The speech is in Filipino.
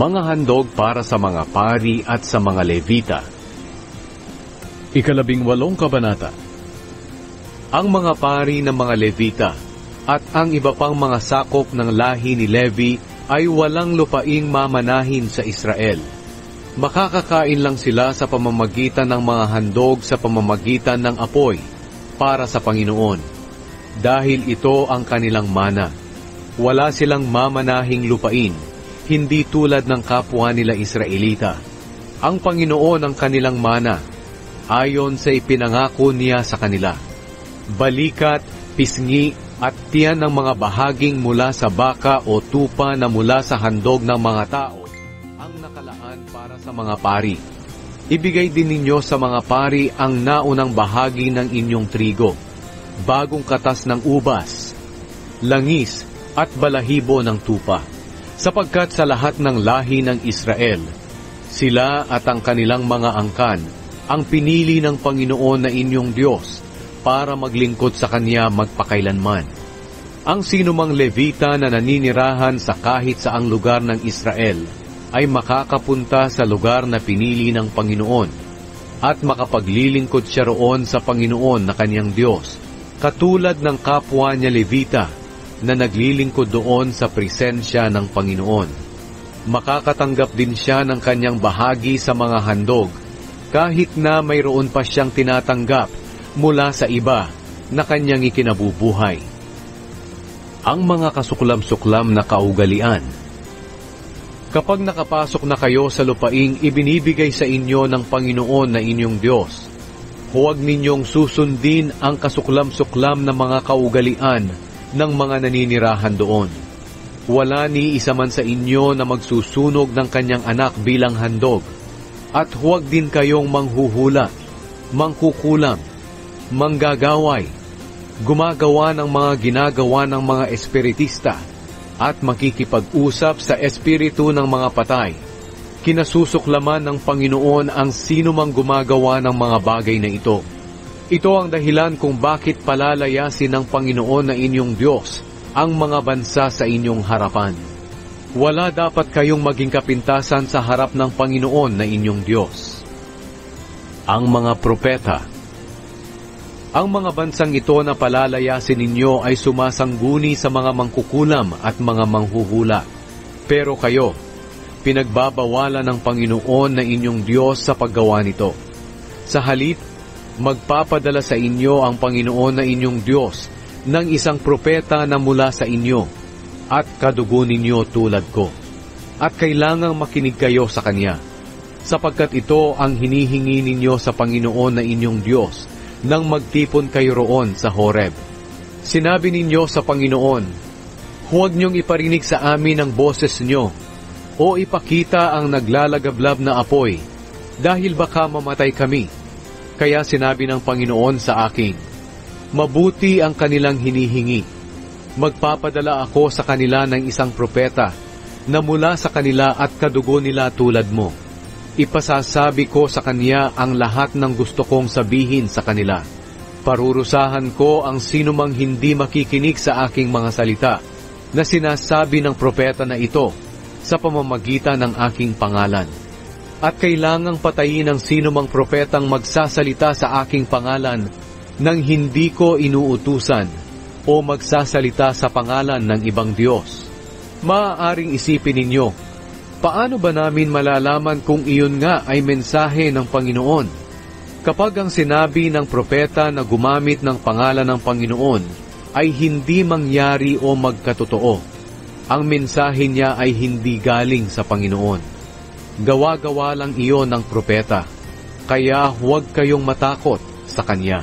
Mga handog para sa mga pari at sa mga Levita. 18 kabanata. Ang mga pari ng mga Levita at ang iba pang mga sakop ng lahi ni Levi ay walang lupaing mamanahin sa Israel. Makakakain lang sila sa pamamagitan ng mga handog sa pamamagitan ng apoy para sa Panginoon, dahil ito ang kanilang mana. Wala silang mamanahing lupain, hindi tulad ng kapwa nila Israelita. Ang Panginoon ang kanilang mana, ayon sa ipinangako niya sa kanila. Balikat, pisngi, at tiyan ng mga bahaging mula sa baka o tupa na mula sa handog ng mga tao, ang nakalaan para sa mga pari. Ibigay din ninyo sa mga pari ang naunang bahagi ng inyong trigo, bagong katas ng ubas, langis, at balahibo ng tupa. Sapagkat sa lahat ng lahi ng Israel, sila at ang kanilang mga angkan ang pinili ng Panginoon na inyong Diyos para maglingkod sa Kanya magpakailanman. Ang sinumang Levita na naninirahan sa kahit saang lugar ng Israel ay makakapunta sa lugar na pinili ng Panginoon at makapaglilingkod siya roon sa Panginoon na Kanyang Diyos, katulad ng kapwa niya Levita na naglilingkod doon sa presensya ng Panginoon. Makakatanggap din siya ng kanyang bahagi sa mga handog, kahit na mayroon pa siyang tinatanggap mula sa iba na kanyang ikinabubuhay. Ang mga kasuklam-suklam na kaugalian. Kapag nakapasok na kayo sa lupaing ibinibigay sa inyo ng Panginoon na inyong Diyos, huwag ninyong susundin ang kasuklam-suklam na mga kaugalian ng mga naninirahan doon. Wala ni isa man sa inyo na magsusunog ng kanyang anak bilang handog, at huwag din kayong manghuhula, mangkukulam, manggagaway, gumagawa ng mga ginagawa ng mga espiritista, at makikipag-usap sa espiritu ng mga patay. Kinasusuklaman ng Panginoon ang sinumang gumagawa ng mga bagay na ito. Ito ang dahilan kung bakit palalayasin ng Panginoon na inyong Diyos ang mga bansa sa inyong harapan. Wala dapat kayong maging kapintasan sa harap ng Panginoon na inyong Diyos. Ang mga propeta. Ang mga bansang ito na palalayasin ninyo ay sumasangguni sa mga mangkukulam at mga manghuhula. Pero kayo, pinagbabawalan ng Panginoon na inyong Diyos sa paggawa nito. Sa halip, magpapadala sa inyo ang Panginoon na inyong Diyos ng isang propeta na mula sa inyo at kadugo ninyo tulad ko. At kailangang makinig kayo sa Kanya, sapagkat ito ang hinihingi ninyo sa Panginoon na inyong Diyos nang magtipon kayo roon sa Horeb. Sinabi ninyo sa Panginoon, huwag niyong iparinig sa amin ang boses niyo o ipakita ang naglalagablab na apoy, dahil baka mamatay kami. Kaya sinabi ng Panginoon sa akin, mabuti ang kanilang hinihingi. Magpapadala ako sa kanila ng isang propeta na mula sa kanila at kadugo nila tulad mo. Ipasasabi ko sa kanya ang lahat ng gusto kong sabihin sa kanila. Parurusahan ko ang sinumang hindi makikinig sa aking mga salita na sinasabi ng propeta na ito sa pamamagitan ng aking pangalan. At kailangang patayin ang sinumang propetang magsasalita sa aking pangalan nang hindi ko inuutusan o magsasalita sa pangalan ng ibang Diyos. Maaaring isipin ninyo, paano ba namin malalaman kung iyon nga ay mensahe ng Panginoon? Kapag ang sinabi ng propeta na gumamit ng pangalan ng Panginoon ay hindi mangyari o magkatotoo, ang mensahe niya ay hindi galing sa Panginoon. Gawa-gawa lang iyon ng propeta, kaya huwag kayong matakot sa kanya.